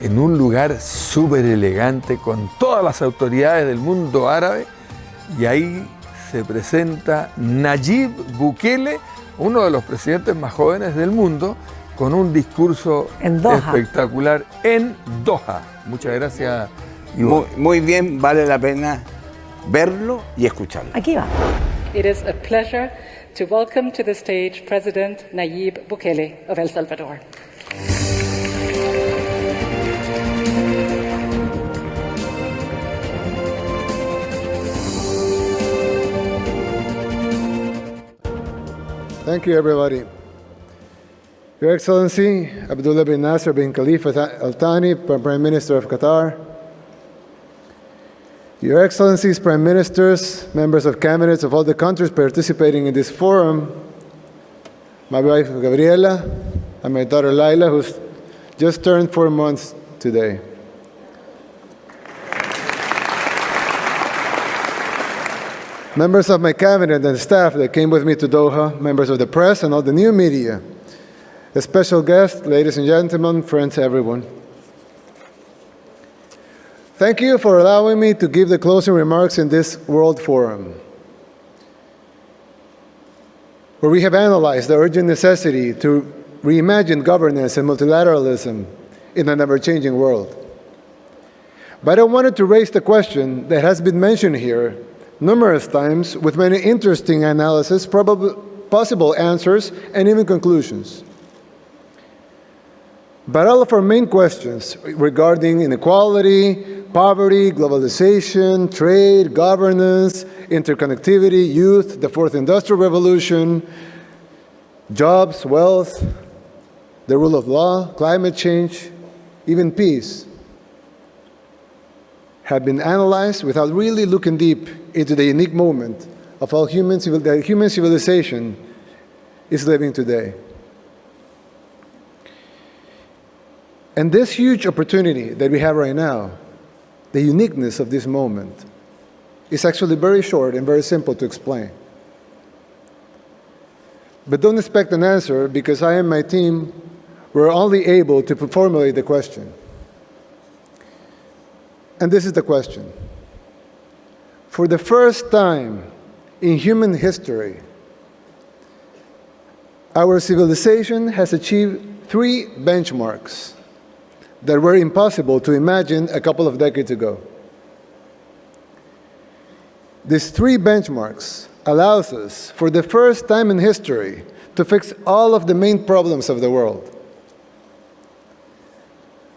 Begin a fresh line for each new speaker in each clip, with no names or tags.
en un lugar súper elegante con todas las autoridades del mundo árabe, y ahí se presenta Nayib Bukele, uno de los presidentes más jóvenes del mundo, con un discurso espectacular en Doha. Muchas gracias, Ivonne.
Muy bien, vale la pena verlo y escucharlo.
Aquí va.
It is a pleasure to welcome to the stage President Nayib Bukele of El Salvador.
Thank you, everybody. Your Excellency, Abdullah bin Nasser bin Khalifa Al Thani, Prime Minister of Qatar. Your Excellencies, Prime Ministers, members of cabinets of all the countries participating in this forum, my wife Gabriela, and my daughter Laila, who's just turned 4 months today. Members of my cabinet and staff that came with me to Doha, members of the press and all the new media, a special guest, ladies and gentlemen, friends, everyone. Thank you for allowing me to give the closing remarks in this World Forum, where we have analyzed the urgent necessity to reimagine governance and multilateralism in an ever-changing world. But I wanted to raise the question that has been mentioned here numerous times with many interesting analysis, possible answers, and even conclusions. But all of our main questions regarding inequality, poverty, globalization, trade, governance, interconnectivity, youth, the fourth industrial revolution, jobs, wealth, the rule of law, climate change, even peace, have been analyzed without really looking deep into the unique moment of how human civilization is living today. And this huge opportunity that we have right now, the uniqueness of this moment, is actually very short and very simple to explain. But don't expect an answer, because I and my team were only able to formulate the question. And this is the question. For the first time in human history, our civilization has achieved 3 benchmarks that were impossible to imagine a couple of decades ago. These 3 benchmarks allows us, for the first time in history, to fix all of the main problems of the world.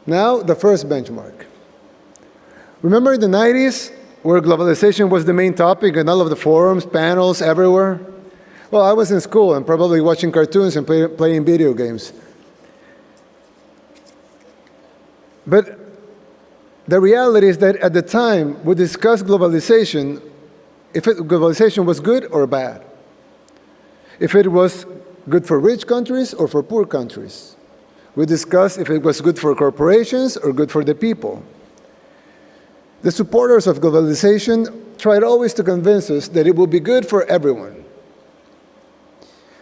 Now, the first benchmark. Remember in the 90s, where globalization was the main topic and all of the forums, panels, everywhere? Well, I was in school and probably watching cartoons and playing video games. But the reality is that at the time, we discussed globalization, if globalization was good or bad. If it was good for rich countries or for poor countries. We discussed if it was good for corporations or good for the people. The supporters of globalization tried always to convince us that it would be good for everyone.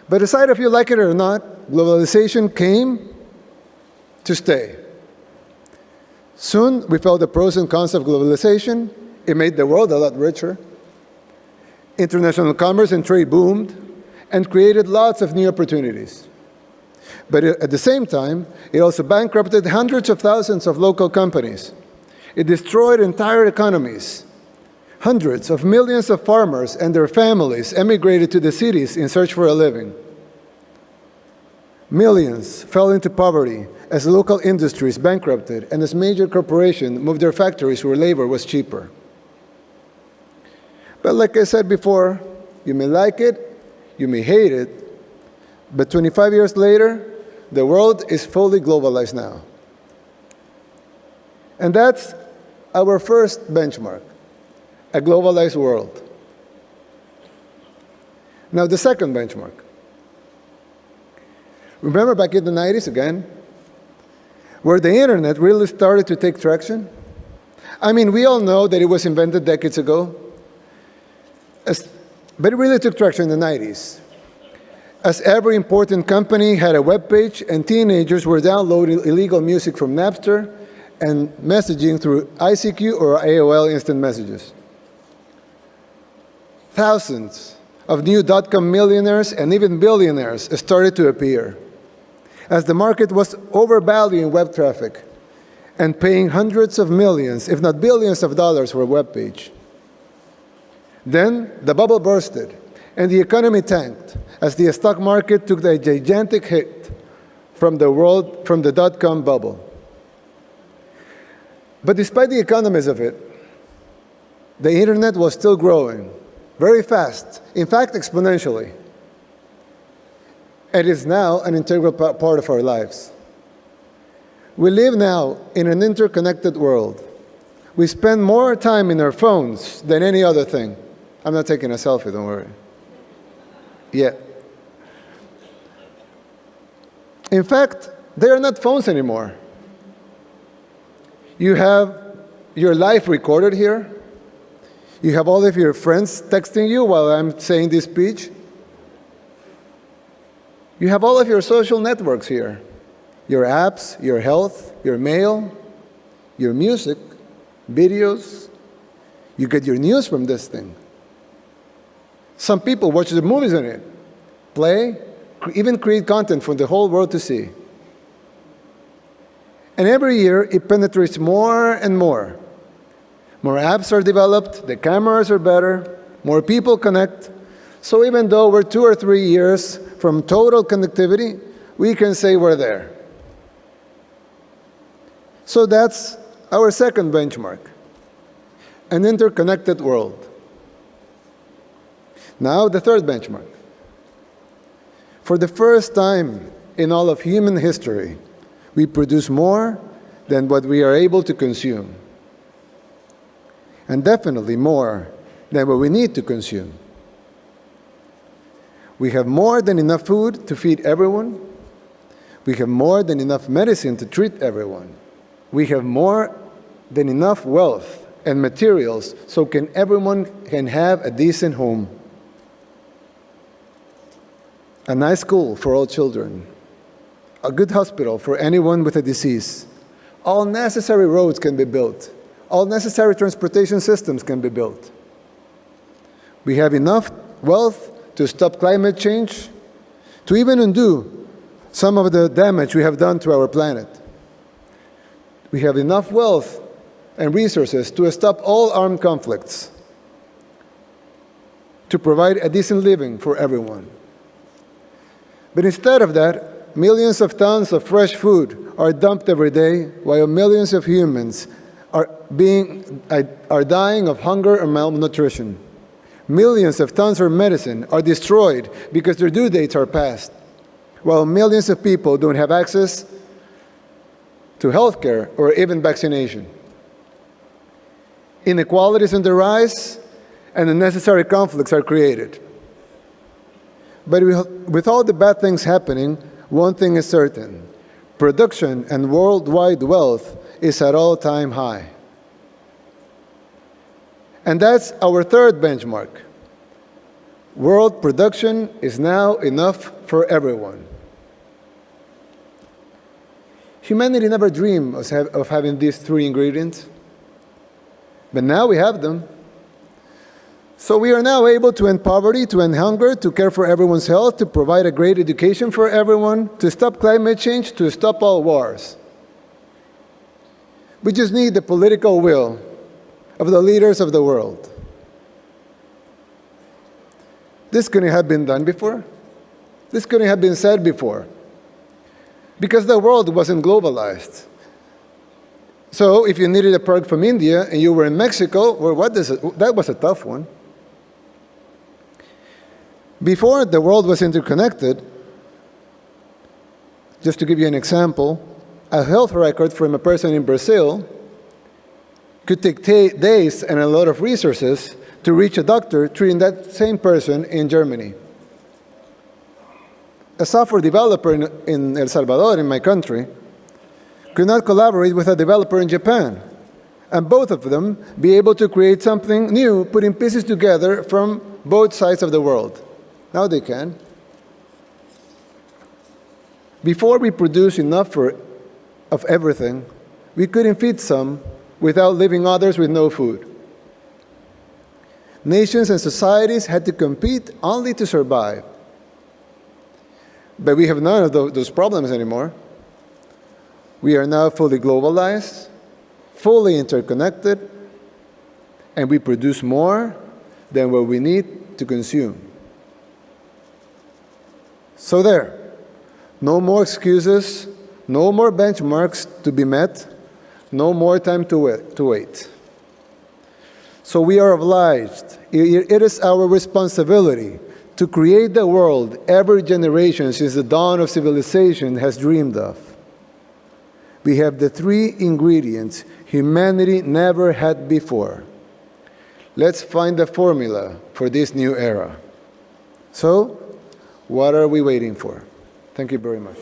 But decide if you like it or not, globalization came to stay. Soon, we felt the pros and cons of globalization. It made the world a lot richer. International commerce and trade boomed and created lots of new opportunities. But at the same time, it also bankrupted hundreds of thousands of local companies. It destroyed entire economies. Hundreds of millions of farmers and their families emigrated to the cities in search for a living. Millions fell into poverty as local industries bankrupted and as major corporations moved their factories where labor was cheaper. But like I said before, you may like it, you may hate it, but 25 years later, the world is fully globalized now. And that's our first benchmark, a globalized world. Now, the second benchmark. Remember back in the 90s again, where the internet really started to take traction? I mean, we all know that it was invented decades ago, but it really took traction in the 90s. As every important company had a web page and teenagers were downloading illegal music from Napster and messaging through ICQ or AOL instant messages. Thousands of new dot-com millionaires and even billionaires started to appear as the market was overvaluing web traffic and paying hundreds of millions, if not billions of dollars for a web page. Then the bubble bursted and the economy tanked as the stock market took a gigantic hit from the dot-com bubble. But despite the economies of it, the internet was still growing very fast, in fact, exponentially. It is now an integral part of our lives. We live now in an interconnected world. We spend more time in our phones than any other thing. I'm not taking a selfie, don't worry. Yet. In fact, they are not phones anymore. You have your life recorded here. You have all of your friends texting you while I'm saying this speech. You have all of your social networks here. Your apps, your health, your mail, your music, videos. You get your news from this thing. Some people watch the movies on it, play, even create content for the whole world to see. And every year, it penetrates more and more. More apps are developed, the cameras are better, more people connect. So even though we're 2 or 3 years from total connectivity, we can say we're there. So that's our second benchmark, an interconnected world. Now the third benchmark. For the first time in all of human history, we produce more than what we are able to consume. And definitely more than what we need to consume. We have more than enough food to feed everyone. We have more than enough medicine to treat everyone. We have more than enough wealth and materials so everyone can have a decent home. A nice school for all children. A good hospital for anyone with a disease. All necessary roads can be built. All necessary transportation systems can be built. We have enough wealth to stop climate change, to even undo some of the damage we have done to our planet. We have enough wealth and resources to stop all armed conflicts, to provide a decent living for everyone. But instead of that, millions of tons of fresh food are dumped every day, while millions of humans are dying of hunger and malnutrition. Millions of tons of medicine are destroyed because their due dates are past, while millions of people don't have access to health care or even vaccination. Inequalities on the rise, and unnecessary conflicts are created. But with all the bad things happening, one thing is certain. Production and worldwide wealth is at all-time high. And that's our third benchmark. World production is now enough for everyone. Humanity never dreamed of having these three ingredients, but now we have them. So we are now able to end poverty, to end hunger, to care for everyone's health, to provide a great education for everyone, to stop climate change, to stop all wars. We just need the political will of the leaders of the world. This couldn't have been done before. This couldn't have been said before. Because the world wasn't globalized. So if you needed a product from India and you were in Mexico, well, that was a tough one. Before the world was interconnected, just to give you an example, a health record from a person in Brazil could take days and a lot of resources to reach a doctor treating that same person in Germany. A software developer in El Salvador, in my country, could not collaborate with a developer in Japan, and both of them be able to create something new, putting pieces together from both sides of the world. Now they can. Before we produce enough of everything, we couldn't feed some without leaving others with no food. Nations and societies had to compete only to survive. But we have none of those problems anymore. We are now fully globalized, fully interconnected, and we produce more than what we need to consume. So there, no more excuses, no more benchmarks to be met, no more time to wait. So we are obliged, it is our responsibility to create the world every generation since the dawn of civilization has dreamed of. We have the three ingredients humanity never had before. Let's find the formula for this new era. So, what are we waiting for? Thank you very much.